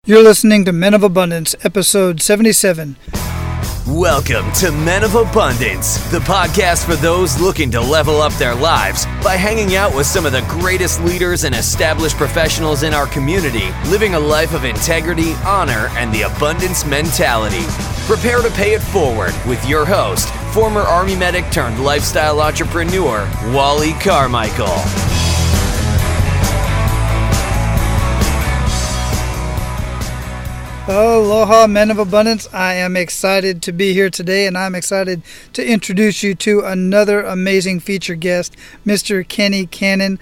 You're listening to Men of Abundance, episode 77. Welcome to Men of Abundance, the podcast for those looking to level up their lives by hanging out with some of the greatest leaders and established professionals in our community, living a life of integrity, honor, and the abundance mentality. Prepare to pay it forward with your host, former Army medic turned lifestyle entrepreneur, Wally Carmichael. Aloha, Men of Abundance. I am excited to be here today, and I'm excited to introduce you to another amazing featured guest, Mr. Kenny Cannon.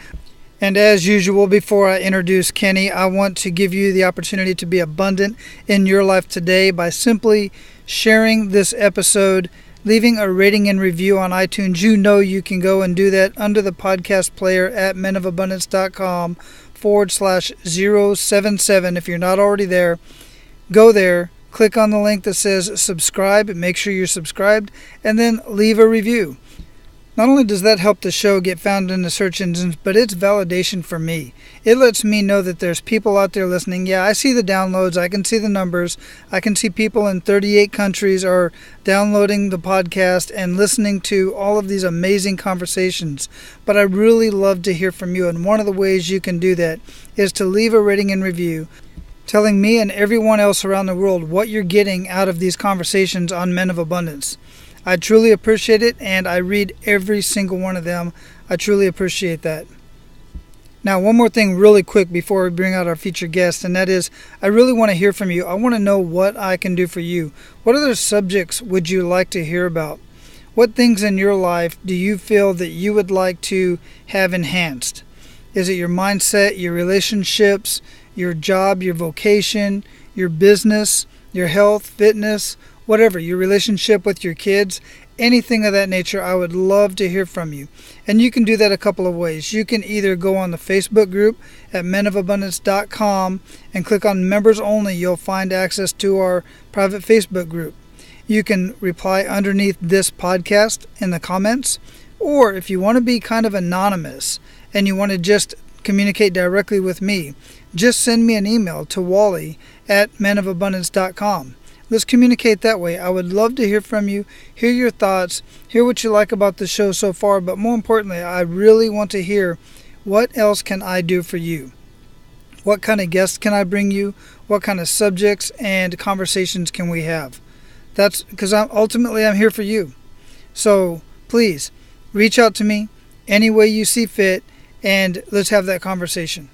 And as usual, before I introduce Kenny, I want to give you the opportunity to be abundant in your life today by simply sharing this episode, leaving a rating and review on iTunes. You know you can go and do that under the podcast player at menofabundance.com/077. If you're not already there, go there, click on the link that says subscribe, make sure you're subscribed, and then leave a review. Not only does that help the show get found in the search engines, but it's validation for me. It lets me know that there's people out there listening. Yeah, I see the downloads, I can see the numbers, I can see people in 38 countries are downloading the podcast and listening to all of these amazing conversations. But I really love to hear from you, and one of the ways you can do that is to leave a rating and review, telling me and everyone else around the world what you're getting out of these conversations on Men of Abundance. I truly appreciate it, and I read every single one of them. I truly appreciate that. Now, one more thing really quick before we bring out our featured guest, and that is, I really want to hear from you. I want to know what I can do for you. What other subjects would you like to hear about? What things in your life do you feel that you would like to have enhanced? Is it your mindset, your relationships, your job, your vocation, your business, your health, fitness, whatever, your relationship with your kids, anything of that nature? I would love to hear from you. And you can do that a couple of ways. You can either go on the Facebook group at menofabundance.com and click on members only. You'll find access to our private Facebook group. You can reply underneath this podcast in the comments, or if you want to be kind of anonymous and you want to just communicate directly with me, just send me an email to Wally at menofabundance.com. Let's communicate that way. I would love to hear from you, hear your thoughts, hear what you like about the show so far, but more importantly, I really want to hear what else can I do for you? What kind of guests can I bring you? What kind of subjects and conversations can we have? That's because ultimately I'm here for you. So please reach out to me any way you see fit, and let's have that conversation.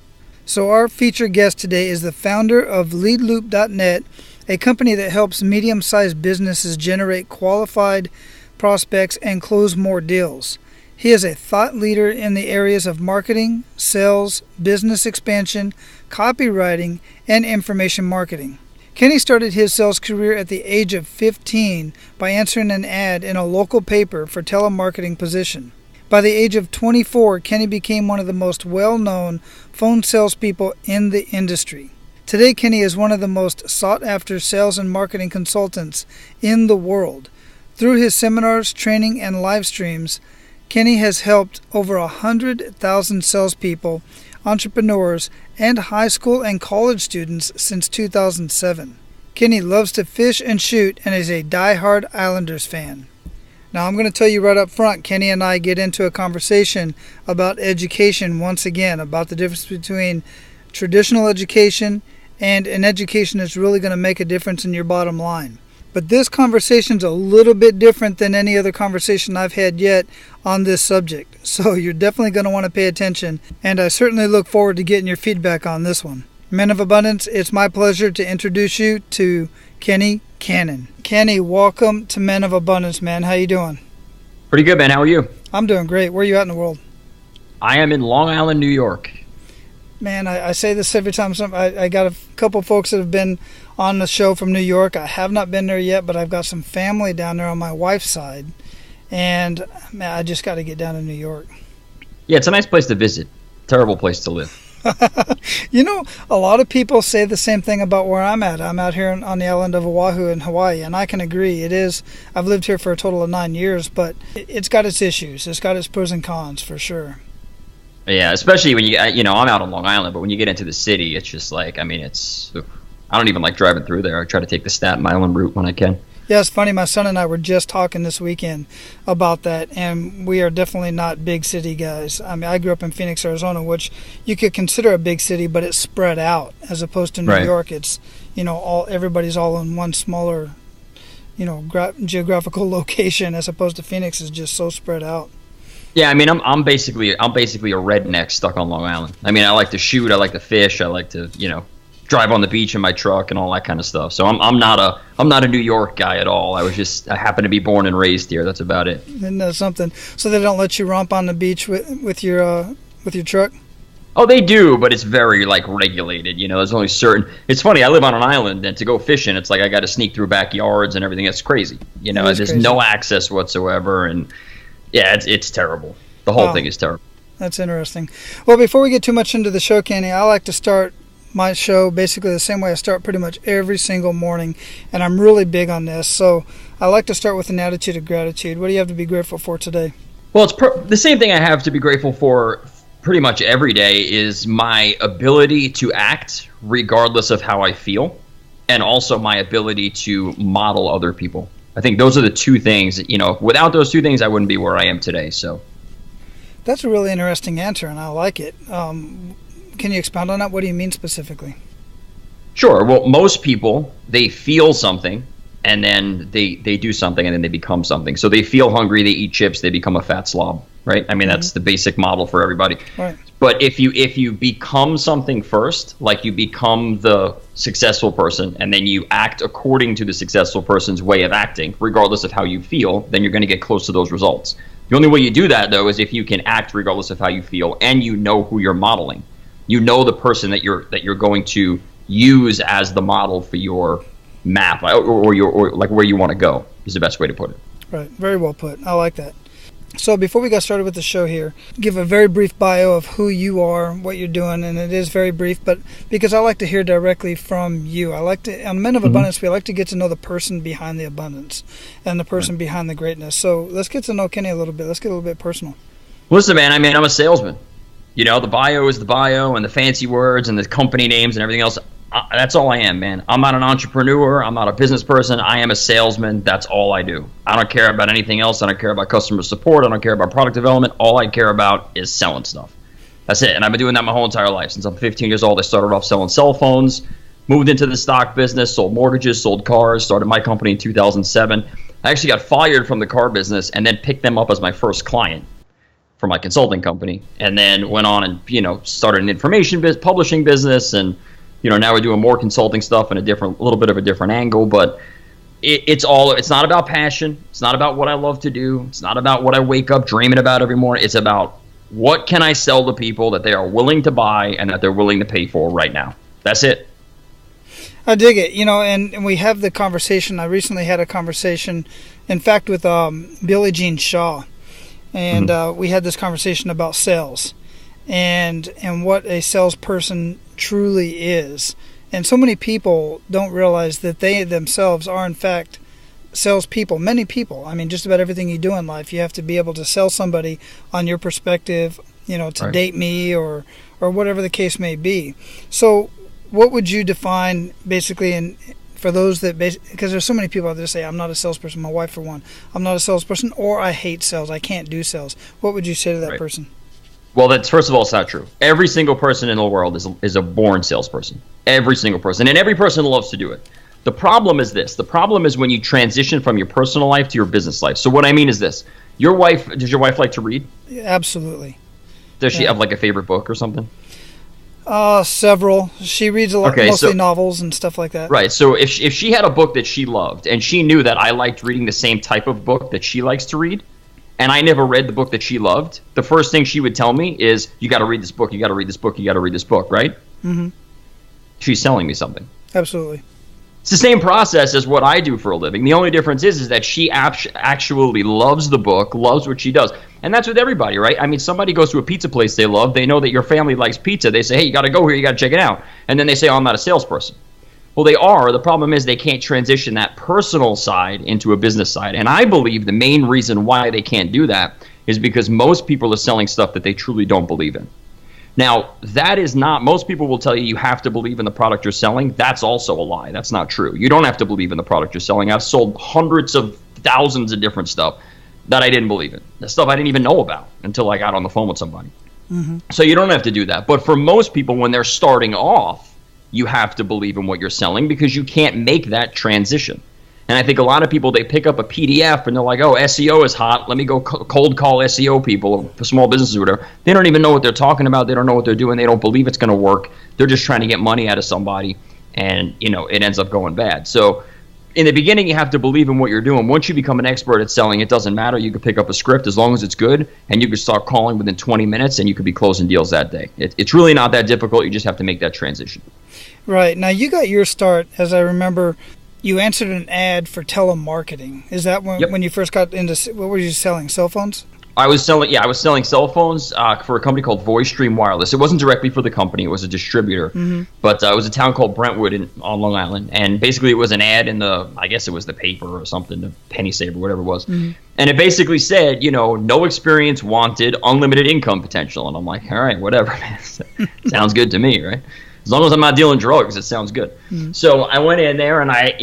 So our featured guest today is the founder of LeadLoop.net, a company that helps medium-sized businesses generate qualified prospects and close more deals. He is a thought leader in the areas of marketing, sales, business expansion, copywriting, and information marketing. Kenny started his sales career at the age of 15 by answering an ad in a local paper for telemarketing position. By the age of 24, Kenny became one of the most well-known phone salespeople in the industry. Today, Kenny is one of the most sought-after sales and marketing consultants in the world. Through his seminars, training, and live streams, Kenny has helped over 100,000 salespeople, entrepreneurs, and high school and college students since 2007. Kenny loves to fish and shoot and is a die-hard Islanders fan. Now, I'm going to tell you right up front, Kenny and I get into a conversation about education once again, about the difference between traditional education and an education that's really going to make a difference in your bottom line. But this conversation's a little bit different than any other conversation I've had yet on this subject. So you're definitely going to want to pay attention, and I certainly look forward to getting your feedback on this one. Men of Abundance, it's my pleasure to introduce you to Kenny Cannon. Kenny, welcome to Men of Abundance, man. How you doing? Pretty good, man. How are you? I'm doing great. Where are you at in the world? I am in Long Island, New York. Man, I say this every time. I got a couple folks that have been on the show from New York. I have not been there yet, but I've got some family down there on my wife's side. And, man, I just got to get down to New York. Yeah, it's a nice place to visit. Terrible place to live. You know, a lot of people say the same thing about where I'm at. I'm out here on the island of Oahu in Hawaii, and I can agree. It is. I've lived here for a total of 9 years, but it's got its issues. It's got its pros and cons for sure. Yeah, especially when I'm out on Long Island, but when you get into the city, it's just like, I mean, I don't even like driving through there. I try to take the Staten Island route when I can. Yeah, it's funny. My son and I were just talking this weekend about that, and we are definitely not big city guys. I mean, I grew up in Phoenix, Arizona, which you could consider a big city, but it's spread out as opposed to New York. It's, everybody's all in one smaller, geographical location, as opposed to Phoenix is just so spread out. Yeah, I mean, I'm basically a redneck stuck on Long Island. I mean, I like to shoot, I like to fish, I like to, drive on the beach in my truck and all that kind of stuff. So I'm not a New York guy at all. I happen to be born and raised here. That's about it. Isn't that something? So they don't let you romp on the beach with your truck? Oh, they do, but it's very regulated. There's only certain. It's funny. I live on an island, and to go fishing, it's like I got to sneak through backyards and everything. It's crazy. There's crazy. No access whatsoever, and yeah, it's terrible. The whole thing is terrible. That's interesting. Well, before we get too much into the show, Kenny, I like to start my show basically the same way I start pretty much every single morning, and I'm really big on this. So I like to start with an attitude of gratitude. What do you have to be grateful for today? Well, it's the same thing I have to be grateful for pretty much every day is my ability to act regardless of how I feel, and also my ability to model other people. I think those are the two things, without those two things, I wouldn't be where I am today. So that's a really interesting answer, and I like it. Can you expound on that? What do you mean specifically? Sure. Well, most people, they feel something, and then they do something, and then they become something. So they feel hungry, they eat chips, they become a fat slob, right? I mean, that's the basic model for everybody. Right. But if you become something first, like you become the successful person, and then you act according to the successful person's way of acting, regardless of how you feel, then you're going to get close to those results. The only way you do that, though, is if you can act regardless of how you feel, and you know who you're modeling. You know the person that you're going to use as the model for your map, or like where you want to go is the best way to put it. Right. Very well put. I like that. So before we got started with the show here, give a very brief bio of who you are, what you're doing, and it is very brief, but because I like to hear directly from you. On Men of Abundance, we like to get to know the person behind the abundance and the person behind the greatness. So let's get to know Kenny a little bit. Let's get a little bit personal. Listen, man, I'm a salesman. The bio is the bio, and the fancy words and the company names and everything else. That's all I am, man. I'm not an entrepreneur. I'm not a business person. I am a salesman. That's all I do. I don't care about anything else. I don't care about customer support. I don't care about product development. All I care about is selling stuff. That's it. And I've been doing that my whole entire life. Since I'm 15 years old, I started off selling cell phones, moved into the stock business, sold mortgages, sold cars, started my company in 2007. I actually got fired from the car business and then picked them up as my first client for my consulting company, and then went on and started an information publishing business, and now we're doing more consulting stuff in a little bit of a different angle. But it's not about passion. It's not about what I love to do. It's not about what I wake up dreaming about every morning. It's about what can I sell to people that they are willing to buy and that they're willing to pay for right now. That's it. I dig it. And we have the conversation. I recently had a conversation, in fact, with Billie Jean Shaw. And we had this conversation about sales and what a salesperson truly is. And so many people don't realize that they themselves are, in fact, salespeople. Many people. I mean, just about everything you do in life, you have to be able to sell somebody on your perspective, to date me or whatever the case may be. So what would you define basically for those that because there's so many people out there that say, I'm not a salesperson, my wife for one, I'm not a salesperson, or I hate sales, I can't do sales. What would you say to that person? Well, first of all, it's not true. Every single person in the world is a born salesperson. Every single person. And every person loves to do it. The problem is this. The problem is when you transition from your personal life to your business life. So what I mean is this. Does your wife like to read? Yeah, absolutely. Does she have a favorite book or something? Several. She reads a lot, mostly novels and stuff like that. Right. So if she had a book that she loved, and she knew that I liked reading the same type of book that she likes to read, and I never read the book that she loved, the first thing she would tell me is, you got to read this book, you got to read this book, you got to read this book, right? Mm-hmm. She's selling me something. Absolutely. It's the same process as what I do for a living. The only difference is that she actually loves the book, loves what she does. And that's with everybody, right? I mean, somebody goes to a pizza place they love. They know that your family likes pizza. They say, hey, you got to go here. You got to check it out. And then they say, oh, I'm not a salesperson. Well, they are. The problem is they can't transition that personal side into a business side. And I believe the main reason why they can't do that is because most people are selling stuff that they truly don't believe in. Now, that is not, most people will tell you you have to believe in the product you're selling. That's also a lie. That's not true. You don't have to believe in the product you're selling. I've sold hundreds of thousands of different stuff that I didn't believe in. The stuff I didn't even know about until I got on the phone with somebody. So you don't have to do that. But for most people, when they're starting off, you have to believe in what you're selling because you can't make that transition. And I think a lot of people, they pick up a PDF and they're like, oh, SEO is hot. Let me go cold call SEO people for small businesses or whatever. They don't even know what they're talking about. They don't know what they're doing. They don't believe it's going to work. They're just trying to get money out of somebody, and it ends up going bad. So in the beginning, you have to believe in what you're doing. Once you become an expert at selling, it doesn't matter. You can pick up a script as long as it's good, and you can start calling within 20 minutes, and you could be closing deals that day. It's really not that difficult. You just have to make that transition. Right. Now, you got your start, as I remember, you answered an ad for telemarketing. Is that when you first got into, what were you selling, cell phones? I was selling cell phones for a company called VoiceStream Wireless. It wasn't directly for the company; it was a distributor. But it was a town called Brentwood on Long Island, and basically it was an ad in I guess it was the paper or something, the Penny Saver, whatever it was, and it basically said, no experience wanted, unlimited income potential. And I'm like, all right, whatever, man. Sounds good to me, right? As long as I'm not dealing drugs, it sounds good. So I went in there and I,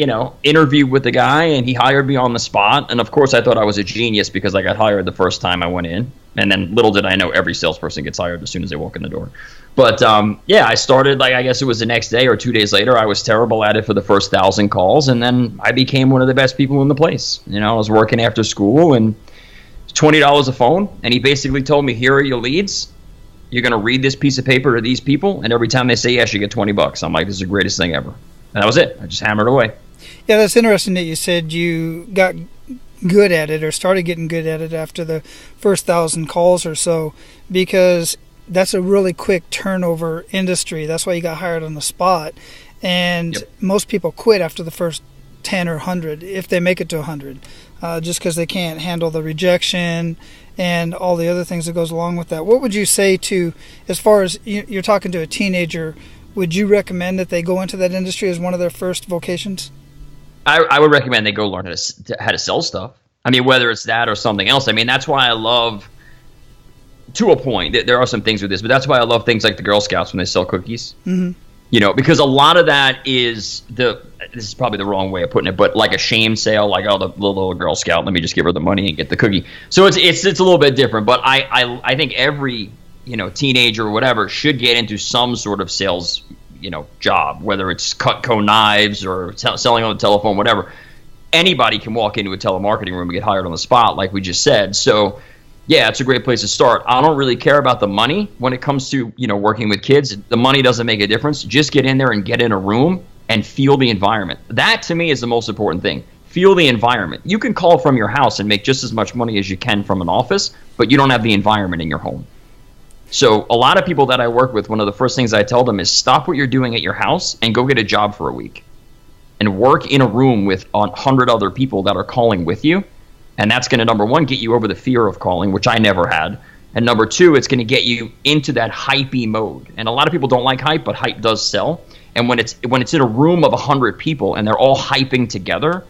interviewed with the guy, and he hired me on the spot. And of course, I thought I was a genius because I got hired the first time I went in. And then little did I know, every salesperson gets hired as soon as they walk in the door. But I started, I guess it was the next day or 2 days later. I was terrible at it for the first 1,000 calls, and then I became one of the best people in the place. I was working after school, and $20 a phone, and he basically told me, here are your leads. You're going to read this piece of paper to these people, and every time they say yes, you get $20. I'm like, this is the greatest thing ever. And that was it. I just hammered away. Yeah, that's interesting that you said you got good at it or started getting good at it after the first 1,000 calls or so, because that's a really quick turnover industry. That's why you got hired on the spot. And most people quit after the first 10 or 100, if they make it to 100, just because they can't handle the rejection and all the other things that goes along with that. What would you say to, as far as you're talking to a teenager, would you recommend that they go into that industry as one of their first vocations? I would recommend they go learn how to sell stuff. I mean, whether it's that or something else. I mean, that's why I love, to a point, there are some things with this, but that's why I love things like the Girl Scouts when they sell cookies. Because a lot of that is this is probably the wrong way of putting it, but like a shame sale, like, oh, the little Girl Scout, let me just give her the money and get the cookie. So it's a little bit different, but I think every teenager or whatever should get into some sort of sales job, whether it's Cutco knives or selling on the telephone, whatever. Anybody can walk into a telemarketing room and get hired on the spot, like we just said. So yeah, it's a great place to start. I don't really care about the money when it comes to, working with kids. The money doesn't make a difference. Just get in there and get in a room and feel the environment. That, to me, is the most important thing. Feel the environment. You can call from your house and make just as much money as you can from an office, but you don't have the environment in your home. So a lot of people that I work with, one of the first things I tell them is stop what you're doing at your house and go get a job for a week and work in a room with 100 other people that are calling with you. And that's going to, number one, get you over the fear of calling, which I never had. And number two, it's going to get you into that hypey mode. And a lot of people don't like hype, but hype does sell. And when it's in a room of 100 people and they're all hyping together,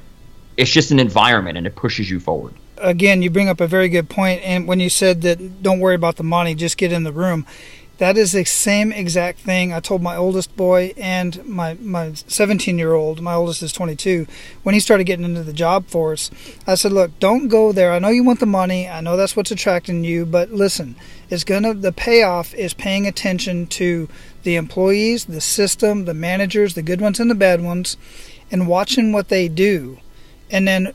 it's just an environment and it pushes you forward. Again, you bring up a very good point. And when you said that don't worry about the money, just get in the room, that is the same exact thing I told my oldest boy and my 17-year-old. My oldest is 22. When he started getting into the job force, I said, look, don't go there. I know you want the money. I know that's what's attracting you. But listen, the payoff is paying attention to the employees, the system, the managers, the good ones and the bad ones, and watching what they do. And then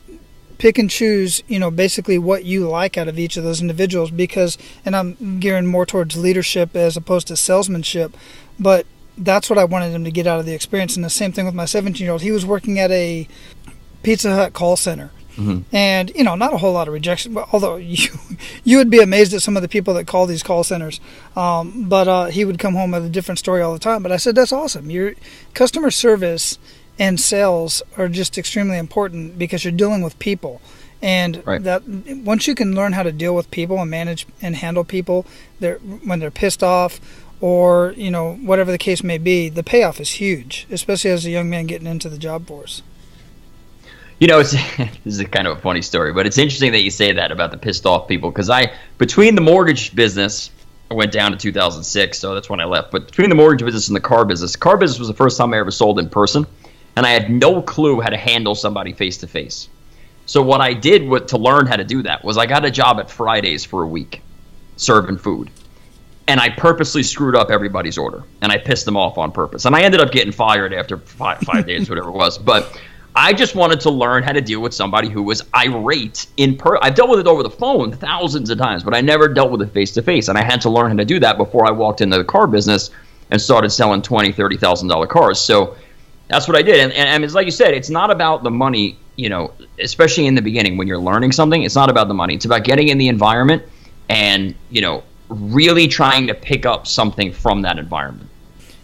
pick and choose, basically what you like out of each of those individuals, because, and I'm gearing more towards leadership as opposed to salesmanship, but that's what I wanted him to get out of the experience. And the same thing with my 17-year-old. He was working at a Pizza Hut call center. And, not a whole lot of rejection, but although you would be amazed at some of the people that call these call centers. But he would come home with a different story all the time. But I said, that's awesome. Your customer service and sales are just extremely important because you're dealing with people. And that once you can learn how to deal with people and manage and handle people when they're pissed off or, whatever the case may be, the payoff is huge, especially as a young man getting into the job force. This is a kind of a funny story, but it's interesting that you say that about the pissed off people, because between the mortgage business I went down to 2006, so that's when I left. But between the mortgage business and the car business was the first time I ever sold in person, and I had no clue how to handle somebody face to face. So what I did to learn how to do that was I got a job at Fridays for a week, serving food. And I purposely screwed up everybody's order, and I pissed them off on purpose. And I ended up getting fired after five days, whatever it was. But I just wanted to learn how to deal with somebody who was irate I've dealt with it over the phone thousands of times, but I never dealt with it face to face. And I had to learn how to do that before I walked into the car business and started selling $20,000, $30,000 cars. So that's what I did. And it's like you said, it's not about the money, especially in the beginning when you're learning something. It's not about the money. It's about getting in the environment and, really trying to pick up something from that environment.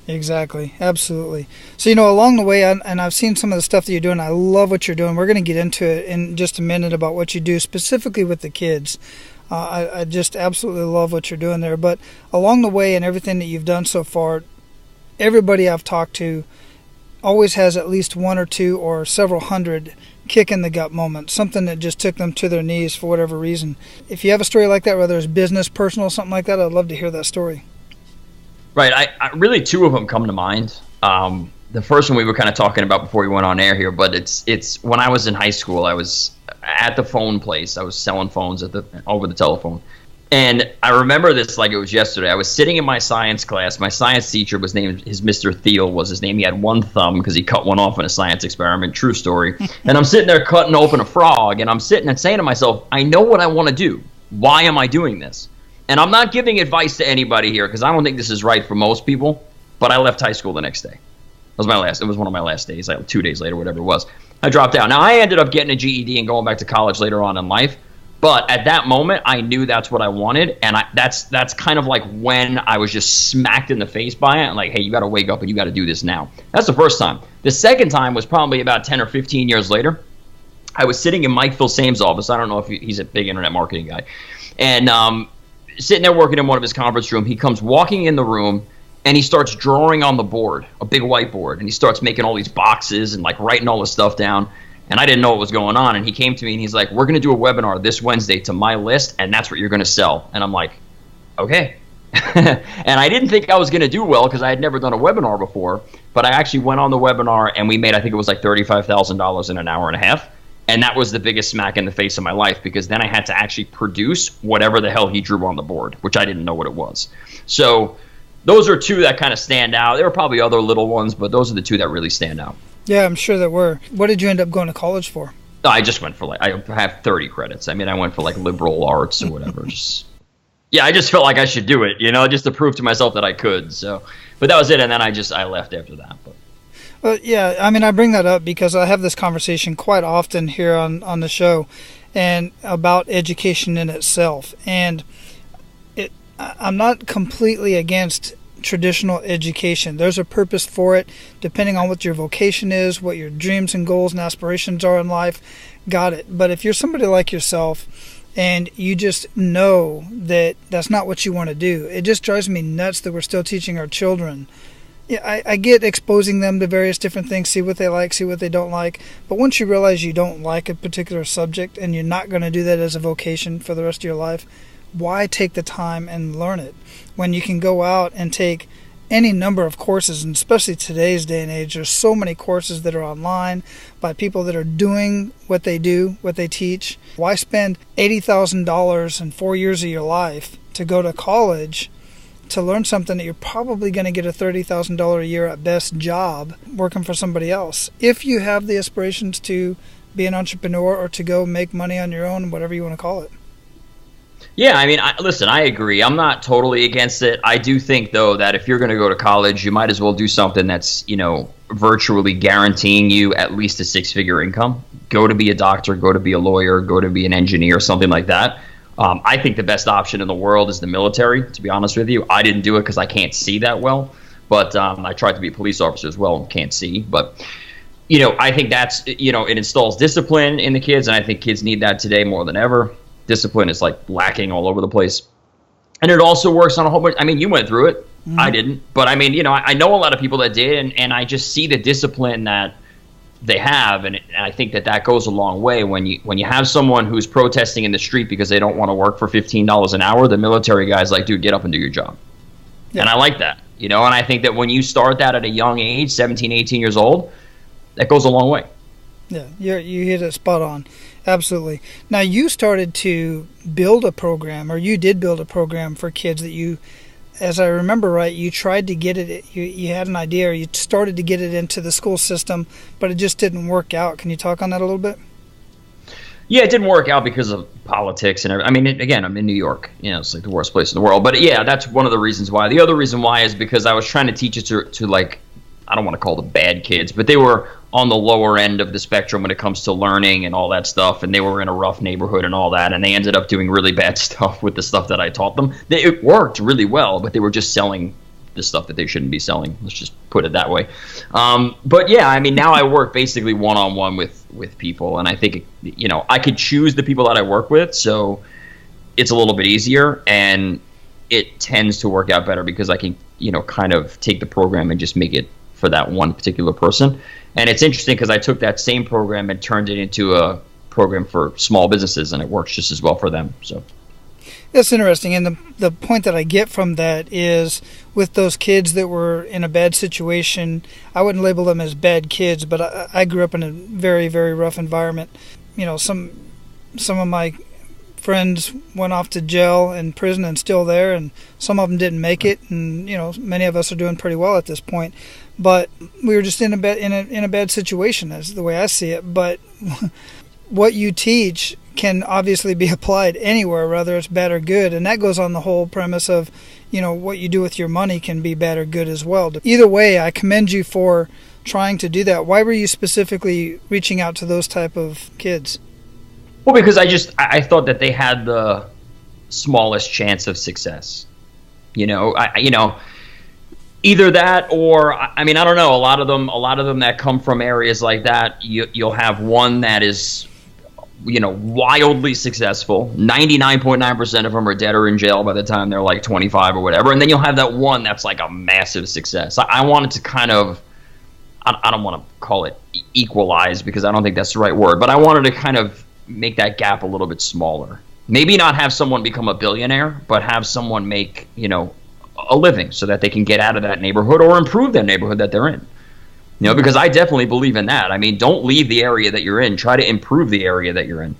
Exactly. Absolutely. So, along the way, and I've seen some of the stuff that you're doing. I love what you're doing. We're going to get into it in just a minute about what you do specifically with the kids. I just absolutely love what you're doing there. But along the way and everything that you've done so far, everybody I've talked to always has at least one or two or several hundred kick in the gut moments, something that just took them to their knees for whatever reason. If you have a story like that, whether it's business, personal, something like that, I'd love to hear that story. Right. I really, two of them come to mind. The first one we were kind of talking about before we went on air here, but it's when I was in high school. I was at the phone place. I was selling phones over the telephone. And I remember this like it was yesterday. I was sitting in my science class. My science teacher was named, Mr. Thiel was his name. He had one thumb because he cut one off in a science experiment. True story. And I'm sitting there cutting open a frog, and I'm sitting and saying to myself, I know what I want to do. Why am I doing this? And I'm not giving advice to anybody here because I don't think this is right for most people, but I left high school the next day. It was one of my last days, 2 days later, whatever it was. I dropped out. Now, I ended up getting a GED and going back to college later on in life. But at that moment, I knew that's what I wanted, and that's kind of like when I was just smacked in the face by it, and like, hey, you got to wake up and you got to do this now. That's the first time. The second time was probably about 10 or 15 years later. I was sitting in Mike Filsame's office. I don't know if he's a big internet marketing guy. And sitting there working in one of his conference room, he comes walking in the room, and he starts drawing on the board, a big whiteboard, and he starts making all these boxes and like writing all this stuff down. And I didn't know what was going on. And he came to me and he's like, we're going to do a webinar this Wednesday to my list, and that's what you're going to sell. And I'm like, okay. And I didn't think I was going to do well because I had never done a webinar before. But I actually went on the webinar, and we made, I think it was like $35,000 in an hour and a half. And that was the biggest smack in the face of my life because then I had to actually produce whatever the hell he drew on the board, which I didn't know what it was. So those are two that kind of stand out. There were probably other little ones, but those are the two that really stand out. Yeah, I'm sure there were. What did you end up going to college for? I just went for I have 30 credits. I mean, I went for liberal arts or whatever. I just felt like I should do it, just to prove to myself that I could. So, but that was it. And then I left after that. But. Well, yeah, I mean, I bring that up because I have this conversation quite often here on the show and about education in itself. And I'm not completely against traditional education. There's a purpose for it, depending on what your vocation is, what your dreams and goals and aspirations are in life. Got it. But if you're somebody like yourself and you just know that that's not what you want to do, it just drives me nuts that we're still teaching our children. Yeah, I get exposing them to various different things, see what they like, see what they don't like. But once you realize you don't like a particular subject and you're not going to do that as a vocation for the rest of your life, why take the time and learn it when you can go out and take any number of courses? And especially today's day and age, there's so many courses that are online by people that are doing what they do, what they teach. Why spend $80,000 in 4 years of your life to go to college to learn something that you're probably going to get a $30,000 a year at best job working for somebody else? If you have the aspirations to be an entrepreneur or to go make money on your own, whatever you want to call it. Yeah, I mean, listen, I agree. I'm not totally against it. I do think, though, that if you're going to go to college, you might as well do something that's, virtually guaranteeing you at least a six-figure income. Go to be a doctor, go to be a lawyer, go to be an engineer, something like that. I think the best option in the world is the military, to be honest with you. I didn't do it because I can't see that well, but I tried to be a police officer as well and can't see. But, I think that's, it installs discipline in the kids, and I think kids need that today more than ever. Discipline is lacking all over the place. And it also works on a whole bunch. I mean, you went through it. Mm-hmm. I didn't. But I mean, I know a lot of people that did, and I just see the discipline that they have, and I think that goes a long way when you have someone who's protesting in the street because they don't want to work for $15 an hour. The military guy's like, dude, get up and do your job. Yeah. And I like that, and I think that when you start that at a young age, 17, 18 years old, that goes a long way. Yeah, you hit it spot on. Absolutely. Now, you started to build a program, or you did build a program for kids that you, as I remember right, you tried to get it, you had an idea, or you started to get it into the school system, but it just didn't work out. Can you talk on that a little bit? Yeah, it didn't work out because of politics and everything. I mean, again, I'm in New York. It's like the worst place in the world. But yeah, that's one of the reasons why. The other reason why is because I was trying to teach it to like, I don't want to call them bad kids, but they were on the lower end of the spectrum when it comes to learning and all that stuff, and they were in a rough neighborhood and all that, and they ended up doing really bad stuff with the stuff that I taught them. It worked really well, but they were just selling the stuff that they shouldn't be selling. Let's just put it that way. But yeah, I mean, now I work basically one-on-one with people, and I think, I could choose the people that I work with, so it's a little bit easier, and it tends to work out better because I can, kind of take the program and just make it for that one particular person. And it's interesting because I took that same program and turned it into a program for small businesses, and it works just as well for them. So that's interesting. And the point that I get from that is with those kids that were in a bad situation, I wouldn't label them as bad kids, but I grew up in a very, very rough environment. Some of my friends went off to jail and prison and still there, and some of them didn't make it, and many of us are doing pretty well at this point. But we were just in a bad situation, is the way I see it. But what you teach can obviously be applied anywhere, whether it's bad or good, and that goes on the whole premise of what you do with your money can be bad or good as well. Either way, I commend you for trying to do that. Why were you specifically reaching out to those type of kids? Well, because I thought that they had the smallest chance of success. Either that or, I mean, I don't know. A lot of them that come from areas like that, you'll have one that is, wildly successful. 99.9% of them are dead or in jail by the time they're like 25 or whatever. And then you'll have that one that's like a massive success. I wanted to kind of, I don't want to call it equalize because I don't think that's the right word, but I wanted to kind of make that gap a little bit smaller. Maybe not have someone become a billionaire, but have someone make, a living so that they can get out of that neighborhood or improve that neighborhood that they're in. Because I definitely believe in that. I mean, don't leave the area that you're in. Try to improve the area that you're in.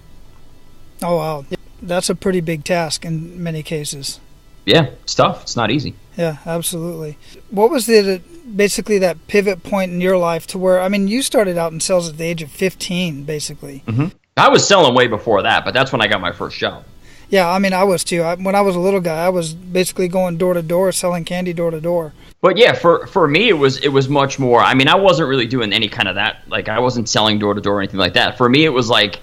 Oh, wow. That's a pretty big task in many cases. Yeah, it's tough. It's not easy. Yeah, absolutely. What was basically that pivot point in your life to where, I mean, you started out in sales at the age of 15, basically. Mm-hmm. I was selling way before that, but that's when I got my first job. Yeah, I mean, I was too. When I was a little guy, I was basically going door to door, selling candy door to door. But yeah, for me, it was much more. I mean, I wasn't really doing any kind of that. Like, I wasn't selling door to door or anything like that. For me, it was like,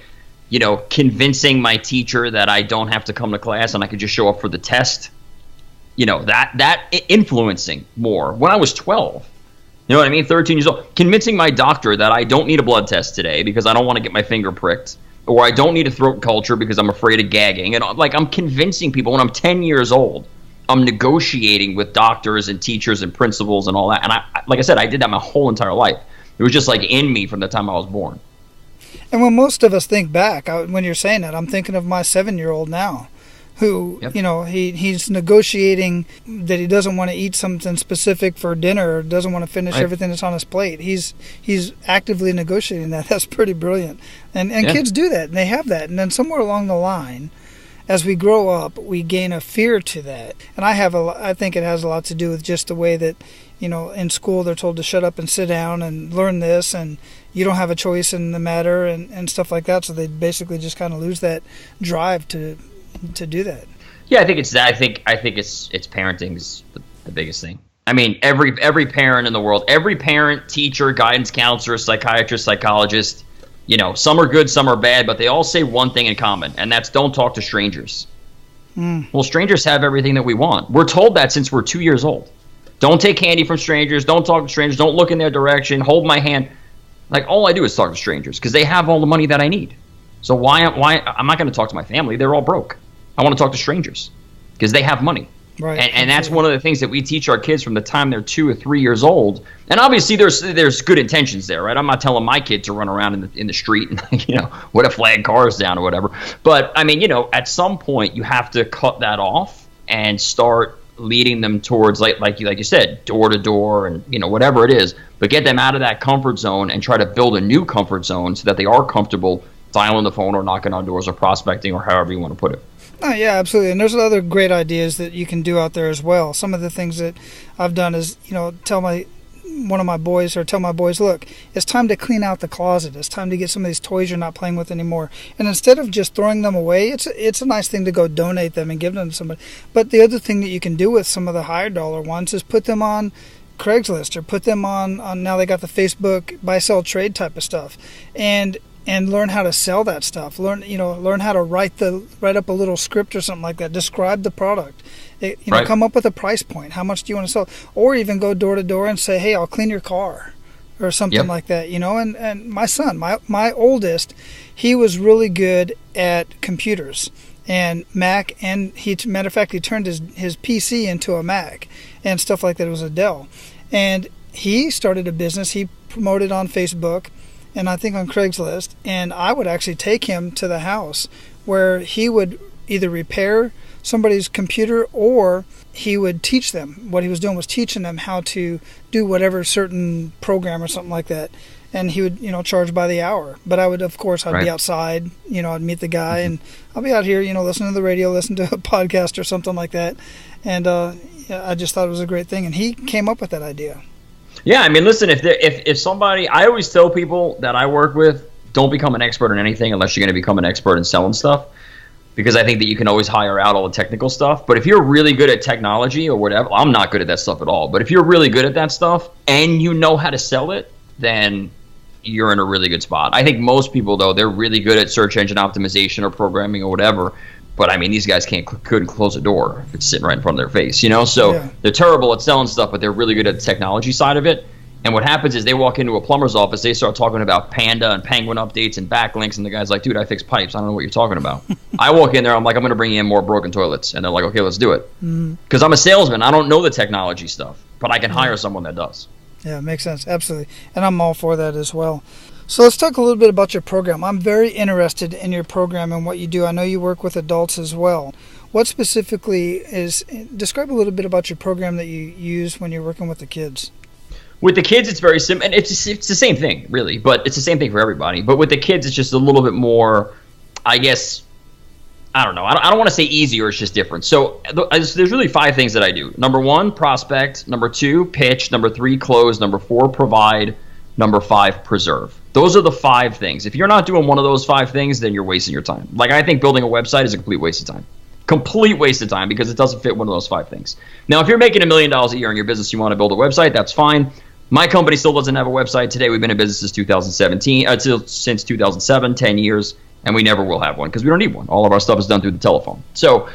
convincing my teacher that I don't have to come to class and I could just show up for the test. That influencing more. When I was 12, you know what I mean? 13 years old, convincing my doctor that I don't need a blood test today because I don't want to get my finger pricked. Or I don't need a throat culture because I'm afraid of gagging. And I'm convincing people when I'm 10 years old. I'm negotiating with doctors and teachers and principals and all that. And like I said, I did that my whole entire life. It was just like in me from the time I was born. And when most of us think back, when you're saying that, I'm thinking of my 7-year-old now, who, yep. He's negotiating that he doesn't want to eat something specific for dinner or doesn't want to finish everything that's on his plate. He's actively negotiating that. That's pretty brilliant. And yeah. Kids do that, and they have that. And then somewhere along the line, as we grow up, we gain a fear to that. And I think it has a lot to do with just the way that, in school they're told to shut up and sit down and learn this, and you don't have a choice in the matter and stuff like that. So they basically just kind of lose that drive to do that. Yeah, I think it's that. I think it's parenting is the biggest thing. I mean, every parent in the world, every parent, teacher, guidance counselor, psychiatrist, psychologist, some are good, some are bad, but they all say one thing in common, and that's don't talk to strangers. Well, strangers have everything that we want. We're told that since we're 2 years old. Don't take candy from strangers. Don't talk to strangers. Don't look in their direction. Hold my hand. Like, all I do is talk to strangers because they have all the money that I need. So why I'm not going to talk to my family. They're all broke. I want to talk to strangers because they have money. Right. And that's one of the things that we teach our kids from the time they're 2 or 3 years old. And obviously there's good intentions there, right? I'm not telling my kid to run around in the street and, what a flag cars down or whatever. But I mean, at some point you have to cut that off and start leading them towards like you said, door to door and whatever it is, but get them out of that comfort zone and try to build a new comfort zone so that they are comfortable dialing the phone or knocking on doors or prospecting or however you want to put it. Oh, yeah, absolutely. And there's other great ideas that you can do out there as well. Some of the things that I've done is, tell my boys, look, it's time to clean out the closet. It's time to get some of these toys you're not playing with anymore. And instead of just throwing them away, it's a nice thing to go donate them and give them to somebody. But the other thing that you can do with some of the higher dollar ones is put them on Craigslist or put them on now they got the Facebook buy, sell, trade type of stuff. And learn how to sell that stuff. Learn how to write up a little script or something like that. Describe the product. Right. Come up with a price point. How much do you want to sell? Or even go door to door and say, hey, I'll clean your car, or something like that. And my son, my oldest, he was really good at computers and Mac, and matter of fact, he turned his PC into a Mac and stuff like that. It was a Dell, and he started a business. He promoted on Facebook, and I think on Craigslist, and I would actually take him to the house where he would either repair somebody's computer or he would teach them. What he was doing was teaching them how to do whatever certain program or something like that. And he would, charge by the hour. But I would, of course, I'd be outside, I'd meet the guy, and I'll be out here, listening to the radio, listen to a podcast or something like that. And I just thought it was a great thing. And he came up with that idea. Yeah, I mean, listen, if somebody, I always tell people that I work with, don't become an expert in anything unless you're going to become an expert in selling stuff, because I think that you can always hire out all the technical stuff. But if you're really good at technology or whatever, I'm not good at that stuff at all, but if you're really good at that stuff and you know how to sell it, then you're in a really good spot. I think most people, though, they're really good at search engine optimization or programming or whatever. But I mean, these guys couldn't close a door if it's sitting right in front of their face, So they're terrible at selling stuff, but they're really good at the technology side of it. And what happens is they walk into a plumber's office, they start talking about Panda and Penguin updates and backlinks, and the guy's like, dude, I fix pipes. I don't know what you're talking about. I walk in there, I'm like, I'm going to bring you in more broken toilets. And they're like, okay, let's do it. Because I'm a salesman. I don't know the technology stuff, but I can hire someone that does. Yeah, it makes sense. Absolutely. And I'm all for that as well. So let's talk a little bit about your program. I'm very interested in your program and what you do. I know you work with adults as well. What specifically describe a little bit about your program that you use when you're working with the kids. With the kids, it's very simple, and it's the same thing, really, but it's the same thing for everybody. But with the kids, it's just a little bit more, I guess, I don't know. I don't want to say easier, it's just different. So there's really 5 things that I do. Number 1, prospect. Number 2, pitch. Number 3, close. Number 4, provide. Number 5, preserve. Those are the 5 things. If you're not doing one of those 5 things, then you're wasting your time. Like, I think building a website is a complete waste of time. Complete waste of time, because it doesn't fit one of those 5 things. Now, if you're making $1 million a year in your business, you want to build a website, that's fine. My company still doesn't have a website today. We've been in business since 2007, 10 years, and we never will have one because we don't need one. All of our stuff is done through the telephone. So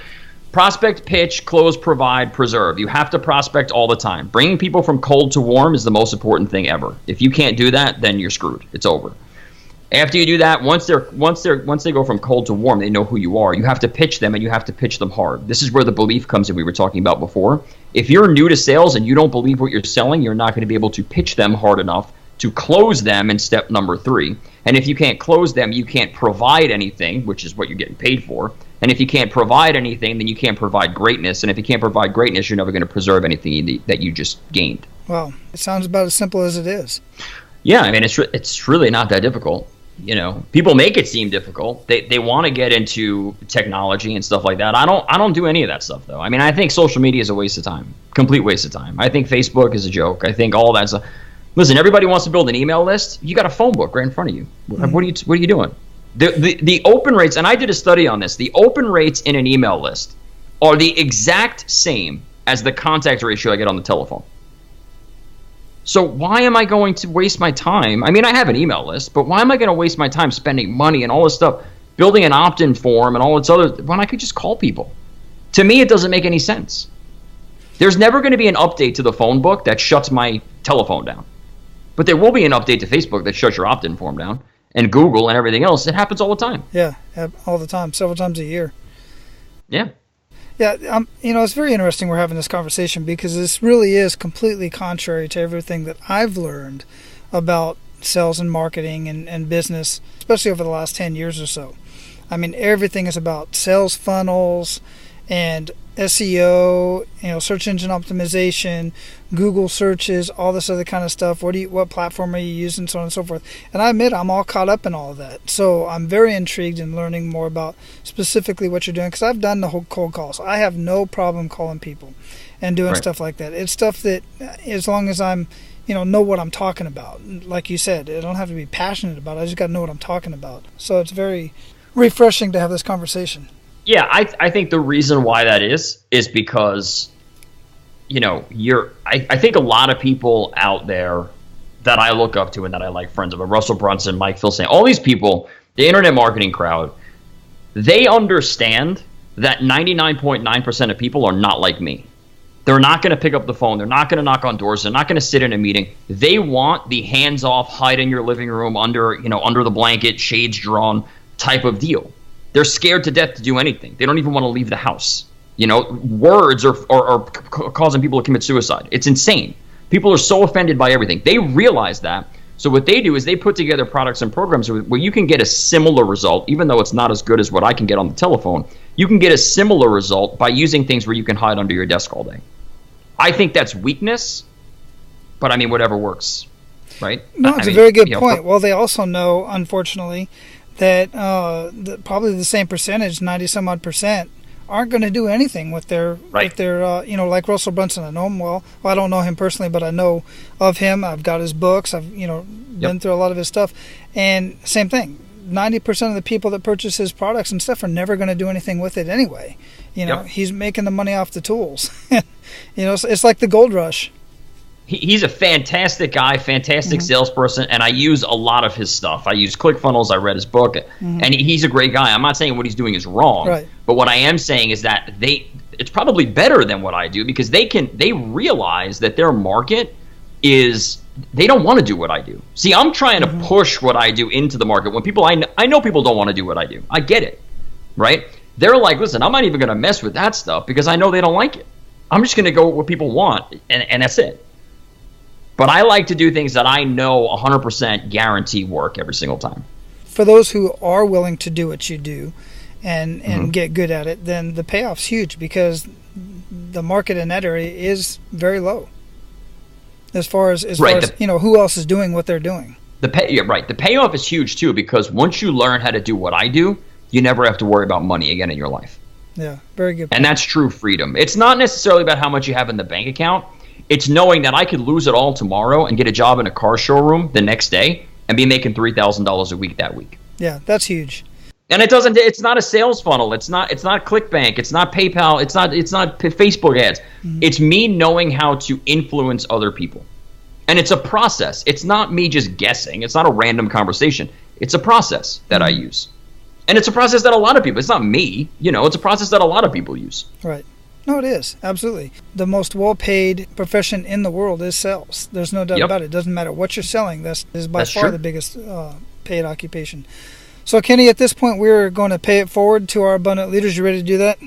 prospect, pitch, close, provide, preserve. You have to prospect all the time. Bringing people from cold to warm is the most important thing ever. If you can't do that, then you're screwed. It's over. After you do that, once they go from cold to warm, they know who you are. You have to pitch them, and you have to pitch them hard. This is where the belief comes in we were talking about before. If you're new to sales and you don't believe what you're selling, you're not going to be able to pitch them hard enough to close them in step number 3. And if you can't close them, you can't provide anything, which is what you're getting paid for. And if you can't provide anything, then you can't provide greatness. And if you can't provide greatness, you're never going to preserve anything that you just gained. Wow. It sounds about as simple as it is. Yeah, I mean, it's really not that difficult. People make it seem difficult. They want to get into technology and stuff like that. I don't do any of that stuff, though. I mean, I think social media is a waste of time, complete waste of time. I think Facebook is a joke. I think all that stuff. Listen, everybody wants to build an email list. You got a phone book right in front of you. What are you doing? The open rates, and I did a study on this. The open rates in an email list are the exact same as the contact ratio I get on the telephone. So why am I going to waste my time? I mean, I have an email list, but why am I going to waste my time spending money and all this stuff, building an opt-in form and all this other, when I could just call people? To me, it doesn't make any sense. There's never going to be an update to the phone book that shuts my telephone down. But there will be an update to Facebook that shuts your opt-in form down, and Google and everything else. It happens all the time. Yeah, all the time, several times a year. Yeah. Yeah, it's very interesting we're having this conversation because this really is completely contrary to everything that I've learned about sales and marketing and business, especially over the last 10 years or so. I mean, everything is about sales funnels and SEO, search engine optimization, Google searches, all this other kind of stuff. What platform are you using, so on and so forth. And I admit I'm all caught up in all of that. So I'm very intrigued in learning more about specifically what you're doing, because I've done the whole cold calls. I have no problem calling people and doing stuff like that. It's stuff that, as long as I'm, know what I'm talking about. Like you said, I don't have to be passionate about it. I just got to know what I'm talking about. So it's very refreshing to have this conversation. Yeah, I think the reason why that is because, I think a lot of people out there that I look up to and that I like, friends of Russell Brunson, Mike Filsaime, all these people, the internet marketing crowd, they understand that 99.9% of people are not like me. They're not going to pick up the phone. They're not going to knock on doors. They're not going to sit in a meeting. They want the hands-off, hide in your living room under the blanket, shades drawn type of deal. They're scared to death to do anything. They don't even want to leave the house. Words are causing people to commit suicide. It's insane. People are so offended by everything. They realize that. So what they do is they put together products and programs where you can get a similar result, even though it's not as good as what I can get on the telephone. You can get a similar result by using things where you can hide under your desk all day. I think that's weakness, but I mean, whatever works, right? No, it's a very good point. Well, they also know, unfortunately, that probably the same percentage, 90 some odd percent, aren't going to do anything with their like Russell Brunson. I know him well. I don't know him personally, but I know of him. I've got his books. I've been through a lot of his stuff, and same thing. 90% of the people that purchase his products and stuff are never going to do anything with it anyway. He's making the money off the tools. It's like the gold rush. He's a fantastic guy, fantastic salesperson, and I use a lot of his stuff. I use ClickFunnels. I read his book, and he's a great guy. I'm not saying what he's doing is wrong, but what I am saying is that it's probably better than what I do, because they realize that their market is, they don't want to do what I do. See, I'm trying to push what I do into the market. When people, I know people don't want to do what I do. I get it, right? They're like, listen, I'm not even going to mess with that stuff because I know they don't like it. I'm just going to go with what people want, and that's it. But I like to do things that I know 100% guarantee work every single time. For those who are willing to do what you do and get good at it, then the payoff's huge, because the market in that area is very low. As far as who else is doing what they're doing. The payoff is huge too, because once you learn how to do what I do, you never have to worry about money again in your life. Yeah, very good point. And that's true freedom. It's not necessarily about how much you have in the bank account. It's knowing that I could lose it all tomorrow and get a job in a car showroom the next day and be making $3,000 a week that week. Yeah, that's huge. And it's not a sales funnel. It's not ClickBank. It's not PayPal. It's not Facebook ads. It's me knowing how to influence other people. And it's a process. It's not me just guessing. It's not a random conversation. It's a process that I use. And it's a process that a lot of people, it's not me, it's a process that a lot of people use. Right. No, it is. Absolutely. The most well-paid profession in the world is sales. There's no doubt about it. It doesn't matter what you're selling. That's by far the biggest paid occupation. So, Kenny, at this point, we're going to pay it forward to our abundant leaders. You ready to do that?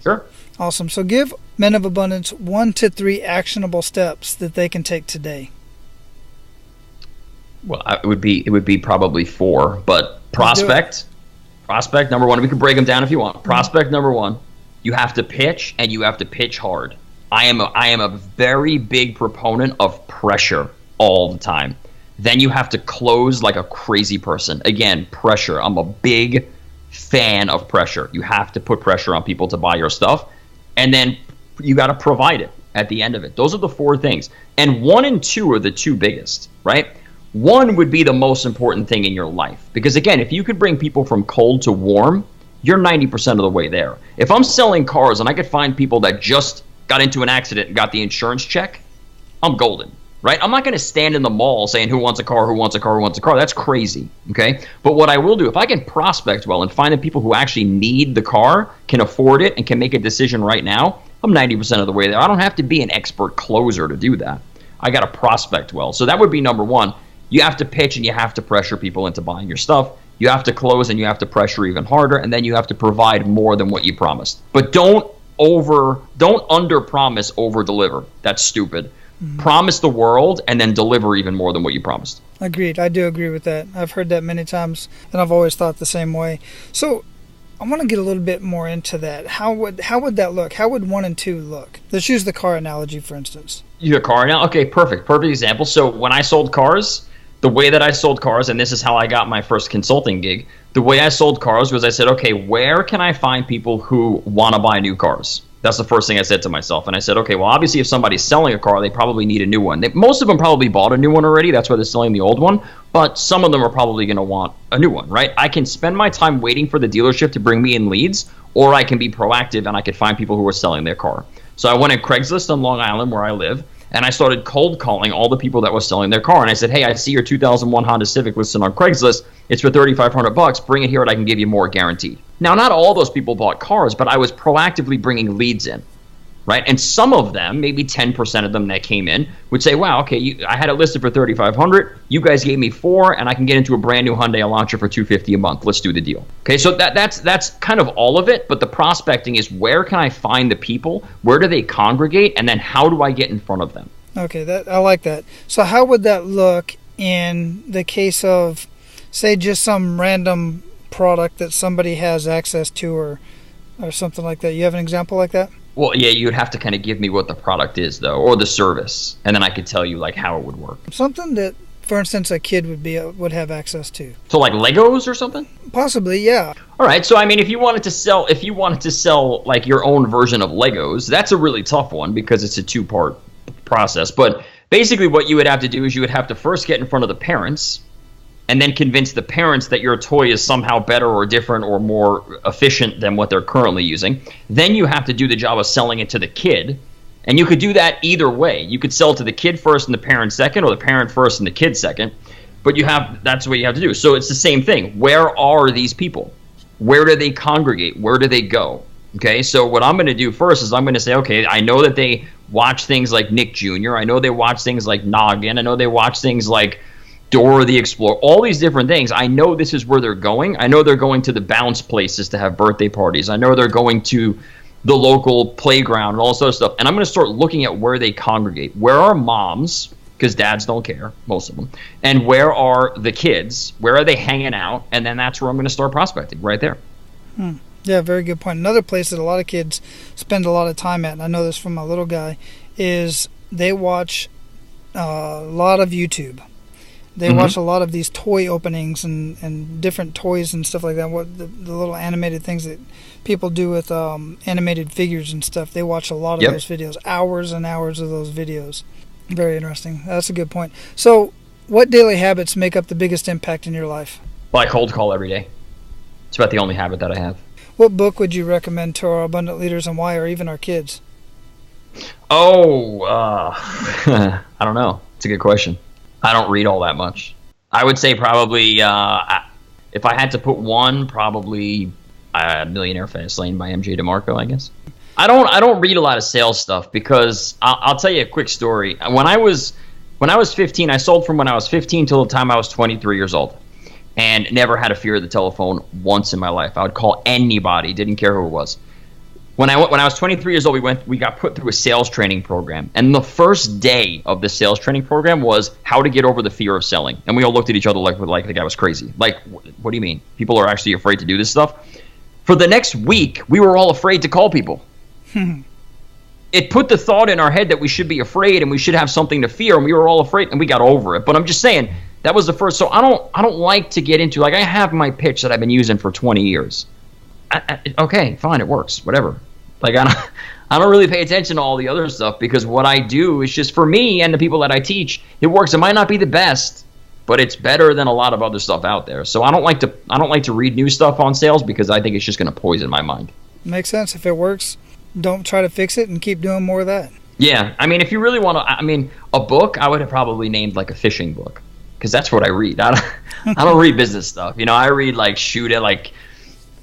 Sure. Awesome. So give Men of Abundance 1 to 3 actionable steps that they can take today. Well, it would be probably 4, but prospect number 1. We can break them down if you want. Prospect number 1. You have to pitch, and you have to pitch hard. I am a very big proponent of pressure all the time. Then you have to close like a crazy person. Again, pressure. I'm a big fan of pressure. You have to put pressure on people to buy your stuff, and then you got to provide it at the end of it. Those are the 4 things. And 1 and 2 are the 2 biggest, right? 1 would be the most important thing in your life. Because again, if you could bring people from cold to warm, you're 90% of the way there. If I'm selling cars and I could find people that just got into an accident and got the insurance check, I'm golden, right? I'm not going to stand in the mall saying who wants a car, who wants a car, who wants a car. That's crazy, okay? But what I will do, if I can prospect well and find the people who actually need the car, can afford it, and can make a decision right now, I'm 90% of the way there. I don't have to be an expert closer to do that. I got to prospect well. So that would be number 1. You have to pitch, and you have to pressure people into buying your stuff. You have to close, and you have to pressure even harder, and then you have to provide more than what you promised. But don't under promise, over deliver. That's stupid. Promise the world and then deliver even more than what you promised. Agreed. I do agree with that. I've heard that many times, and I've always thought the same way. So I want to get a little bit more into that. How would that look? How would 1 and 2 look? Let's use the car analogy, for instance. Your car now? Okay, perfect example. So when I sold cars, the way that I sold cars, and this is how I got my first consulting gig, the way I sold cars was I said, okay, where can I find people who want to buy new cars? That's the first thing I said to myself. And I said, okay, well, obviously if somebody's selling a car, they probably need a new one. Most of them probably bought a new one already. That's why they're selling the old one. But some of them are probably going to want a new one, right? I can spend my time waiting for the dealership to bring me in leads, or I can be proactive and I could find people who are selling their car. So I went on Craigslist on Long Island, where I live, and I started cold calling all the people that were selling their car. And I said, hey, I see your 2001 Honda Civic listed on Craigslist. It's for $3,500. Bring it here and I can give you more guaranteed. Now, not all those people bought cars, but I was proactively bringing leads in, right? And some of them, maybe 10% of them that came in, would say, wow, okay, I had it listed for $3,500. You guys gave me $4,000, and I can get into a brand new Hyundai Elantra for $250 a month. Let's do the deal. Okay, so that's kind of all of it. But the prospecting is, where can I find the people? Where do they congregate? And then how do I get in front of them? Okay, I like that. So how would that look in the case of, say, just some random product that somebody has access to, or something like that? You have an example like that? Well, yeah, you'd have to kind of give me what the product is, though, or the service, and then I could tell you like how it would work. Something that, for instance, a kid would have access to. So like Legos or something? Possibly, yeah. All right. So I mean, if you wanted to sell like your own version of Legos, that's a really tough one because it's a 2-part process. But basically, what you would have to do is you would have to first get in front of the parents, and then convince the parents that your toy is somehow better or different or more efficient than what they're currently using. Then you have to do the job of selling it to the kid. And you could do that either way. You could sell to the kid first and the parent second, or the parent first and the kid second. But that's what you have to do. So it's the same thing. Where are these people? Where do they congregate? Where do they go? Okay, so what I'm going to do first is I'm going to say, okay, I know that they watch things like Nick Jr. I know they watch things like Noggin. I know they watch things like Dora the Explorer, all these different things. I know this is where they're going. I know they're going to the bounce places to have birthday parties. I know they're going to the local playground and all this other stuff. And I'm going to start looking at where they congregate. Where are moms? Because dads don't care, most of them. And where are the kids? Where are they hanging out? And then that's where I'm going to start prospecting, right there. Yeah, very good point. Another place that a lot of kids spend a lot of time at, and I know this from my little guy, is they watch a lot of YouTube. They watch a lot of these toy openings and different toys and stuff like that. What the little animated things that people do with animated figures and stuff. They watch a lot of those videos, hours and hours of those videos. Very interesting. That's a good point. So, what daily habits make up the biggest impact in your life? Well, I cold call every day. It's about the only habit that I have. What book would you recommend to our abundant leaders and why, or even our kids? I don't know. It's a good question. I don't read all that much. I would say probably, if I had to put one, probably Millionaire Fastlane by MJ DeMarco, I guess. I don't read a lot of sales stuff because I'll tell you a quick story. When I was 15, I sold from when I was 15 till the time I was 23 years old, and never had a fear of the telephone once in my life. I would call anybody, didn't care who it was. When I was 23 years old, we got put through a sales training program, and the first day of the sales training program was how to get over the fear of selling. And we all looked at each other like the guy was crazy. Like, what do you mean? People are actually afraid to do this stuff? For the next week, we were all afraid to call people. It put the thought in our head that we should be afraid and we should have something to fear, and we were all afraid, and we got over it. But I'm just saying that was the first. So I don't like to get into, like, I have my pitch that I've been using for 20 years. Okay, fine, it works, whatever. Like, I don't really pay attention to all the other stuff, because what I do is just for me and the people that I teach, it works. It might not be the best, but it's better than a lot of other stuff out there. So I don't like to read new stuff on sales, because I think it's just going to poison my mind. Makes sense. If it works, don't try to fix it and keep doing more of that. Yeah, I mean, if you really want to, a book, I would have probably named like a fishing book, because that's what I read. I don't read business stuff. I read like like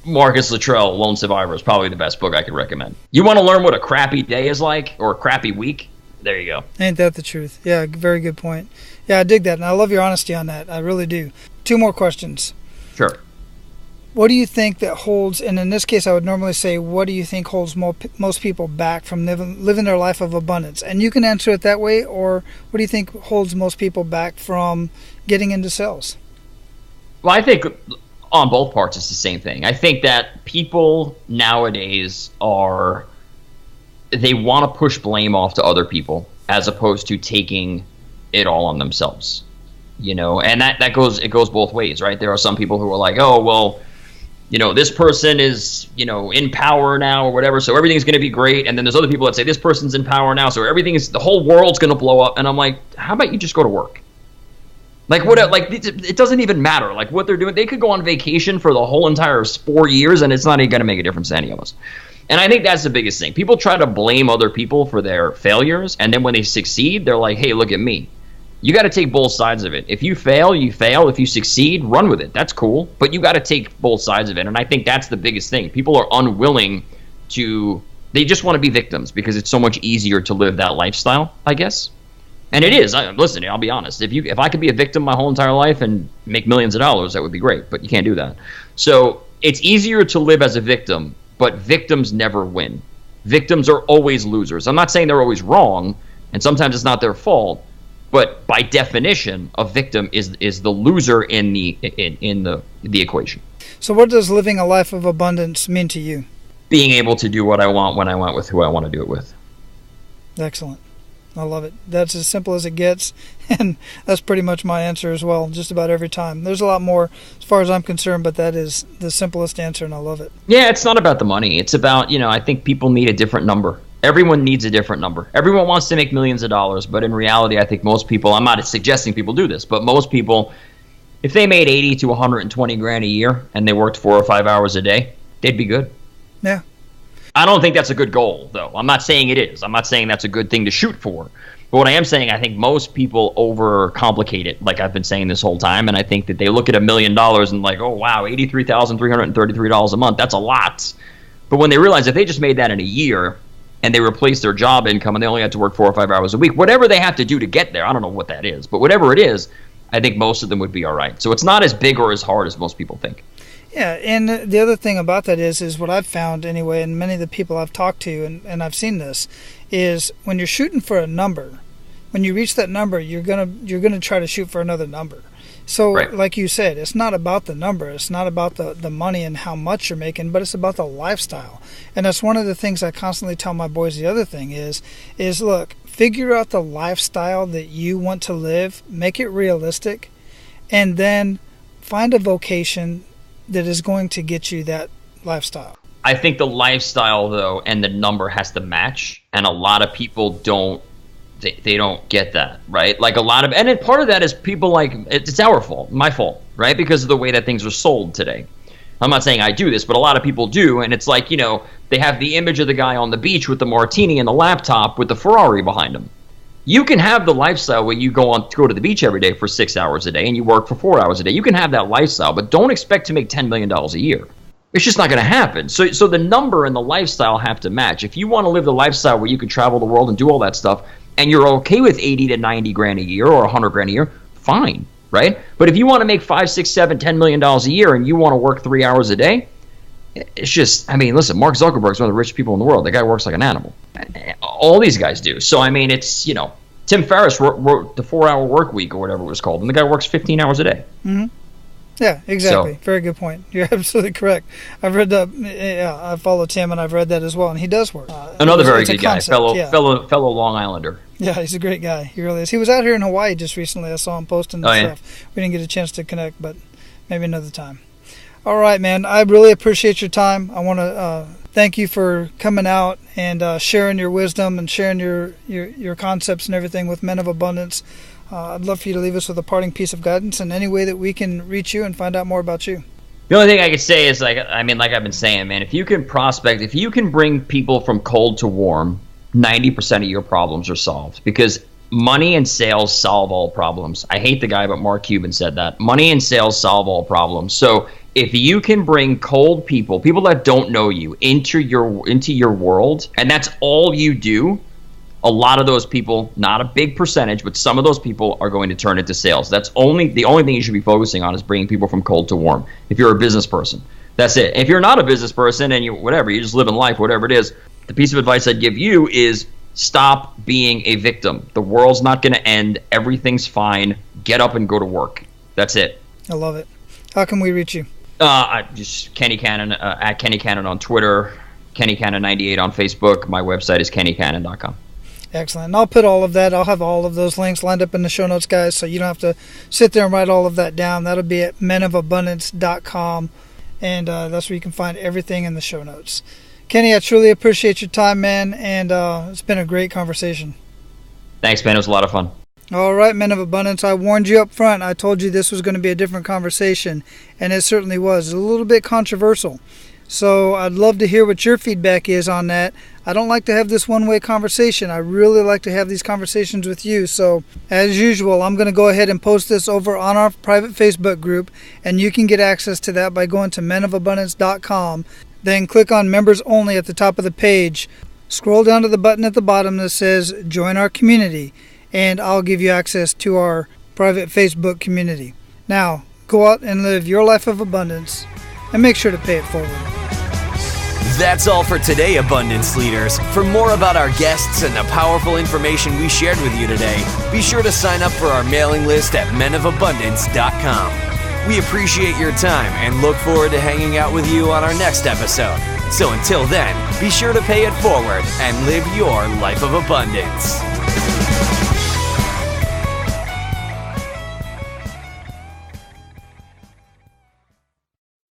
Marcus Luttrell, Lone Survivor is probably the best book I could recommend. You want to learn what a crappy day is like, or a crappy week? There you go. Ain't that the truth? Yeah, very good point. Yeah, I dig that, and I love your honesty on that. I really do. 2 more questions. Sure. What do you think that holds, and in this case I would normally say, what do you think holds most people back from living their life of abundance? And you can answer it that way, or what do you think holds most people back from getting into sales? Well, I think on both parts it's the same thing. I think that people nowadays they want to push blame off to other people as opposed to taking it all on themselves. And that goes both ways, right? There are some people who are like, oh, well, this person is, in power now or whatever, so everything's going to be great. And then there's other people that say this person's in power now, so the whole world's going to blow up. And I'm like, how about you just go to work? Like, it doesn't even matter. Like, what they're doing, they could go on vacation for the whole entire 4 years, and it's not even going to make a difference to any of us. And I think that's the biggest thing. People try to blame other people for their failures, and then when they succeed, they're like, hey, look at me. You got to take both sides of it. If you fail, you fail. If you succeed, run with it. That's cool. But you got to take both sides of it. And I think that's the biggest thing. People are unwilling they just want to be victims because it's so much easier to live that lifestyle, I guess. And it is. Listen, I'll be honest. If I could be a victim my whole entire life and make millions of dollars, that would be great. But you can't do that. So it's easier to live as a victim, but victims never win. Victims are always losers. I'm not saying they're always wrong, and sometimes it's not their fault. But by definition, a victim is the loser in the equation. So what does living a life of abundance mean to you? Being able to do what I want when I want with who I want to do it with. Excellent. I love it. That's as simple as it gets, and that's pretty much my answer as well, just about every time. There's a lot more as far as I'm concerned, but that is the simplest answer, and I love it. Yeah, it's not about the money. It's about, I think people need a different number. Everyone needs a different number. Everyone wants to make millions of dollars, but in reality, I think most people, I'm not suggesting people do this, but most people, if they made 80 to 120 grand a year and they worked 4 or 5 hours a day, they'd be good. Yeah. I don't think that's a good goal, though. I'm not saying it is. I'm not saying that's a good thing to shoot for. But what I am saying, I think most people overcomplicate it, like I've been saying this whole time, and I think that they look at $1 million and like, oh, wow, $83,333 a month, that's a lot. But when they realize if they just made that in a year, and they replaced their job income and they only had to work 4 or 5 hours a week, whatever they have to do to get there, I don't know what that is, but whatever it is, I think most of them would be all right. So it's not as big or as hard as most people think. Yeah, and the other thing about that is what I've found anyway, and many of the people I've talked to, and I've seen this, is when you're shooting for a number, when you reach that number, you're gonna try to shoot for another number. So, right. Like you said, it's not about the number. It's not about the money and how much you're making, but it's about the lifestyle. And that's one of the things I constantly tell my boys. The other thing is look, figure out the lifestyle that you want to live, make it realistic, and then find a vocation that is going to get you that lifestyle. I think the lifestyle, though, and the number has to match, and a lot of people don't. They don't get that, right? Like and then part of that is people like, it's our fault, my fault, right? Because of the way that things are sold today. I'm not saying I do this, but a lot of people do, and it's like, they have the image of the guy on the beach with the martini and the laptop with the Ferrari behind him. You can have the lifestyle where you go to the beach every day for 6 hours a day and you work for 4 hours a day. You can have that lifestyle, but don't expect to make $10 million a year. It's just not going to happen. So the number and the lifestyle have to match. If you want to live the lifestyle where you can travel the world and do all that stuff, and you're okay with 80 to 90 grand a year or 100 grand a year, fine, right? But if you want to make 5, 6, 7, $10 million a year and you want to work 3 hours a day, it's just, listen, Mark Zuckerberg's one of the richest people in the world. The guy works like an animal. All these guys do. So, it's, Tim Ferriss wrote the 4-hour work week or whatever it was called, and the guy works 15 hours a day. Mm-hmm. Yeah, exactly. So, very good point. You're absolutely correct. I've read that. Yeah, I follow Tim, and I've read that as well, and he does work. Another very good guy, fellow Long Islander. Yeah, he's a great guy. He really is. He was out here in Hawaii just recently. I saw him posting stuff. We didn't get a chance to connect, but maybe another time. All right, man. I really appreciate your time. I want to thank you for coming out and sharing your wisdom and sharing your concepts and everything with Men of Abundance. I'd love for you to leave us with a parting piece of guidance in any way that we can reach you and find out more about you. The only thing I could say is, like I've been saying, man, if you can prospect, if you can bring people from cold to warm, 90% of your problems are solved, because money and sales solve all problems. I hate the guy, but Mark Cuban said that. Money and sales solve all problems. So if you can bring cold people that don't know you, into your world, and that's all you do, a lot of those people, not a big percentage, but some of those people are going to turn into sales. The only thing you should be focusing on is bringing people from cold to warm if you're a business person. That's it. If you're not a business person and you're just living life, whatever it is, the piece of advice I'd give you is stop being a victim. The world's not going to end. Everything's fine. Get up and go to work. That's it. I love it. How can we reach you? Just Kenny Cannon, at Kenny Cannon on Twitter, Kenny Cannon 98 on Facebook. My website is kennycannon.com. Excellent. And I'll put all of that. I'll have all of those links lined up in the show notes, guys, so you don't have to sit there and write all of that down. That'll be at menofabundance.com, and that's where you can find everything in the show notes. Kenny, I truly appreciate your time, man, and it's been a great conversation. Thanks, man. It was a lot of fun. All right, Men of Abundance, I warned you up front. I told you this was going to be a different conversation, and it certainly was. It's a little bit controversial. So I'd love to hear what your feedback is on that. I don't like to have this one-way conversation. I really like to have these conversations with you. So as usual, I'm going to go ahead and post this over on our private Facebook group, and you can get access to that by going to menofabundance.com. Then click on Members Only at the top of the page. Scroll down to the button at the bottom that says Join Our Community, and I'll give you access to our private Facebook community. Now, go out and live your life of abundance, and make sure to pay it forward. That's all for today, Abundance Leaders. For more about our guests and the powerful information we shared with you today, be sure to sign up for our mailing list at menofabundance.com. We appreciate your time and look forward to hanging out with you on our next episode. So until then, be sure to pay it forward and live your life of abundance.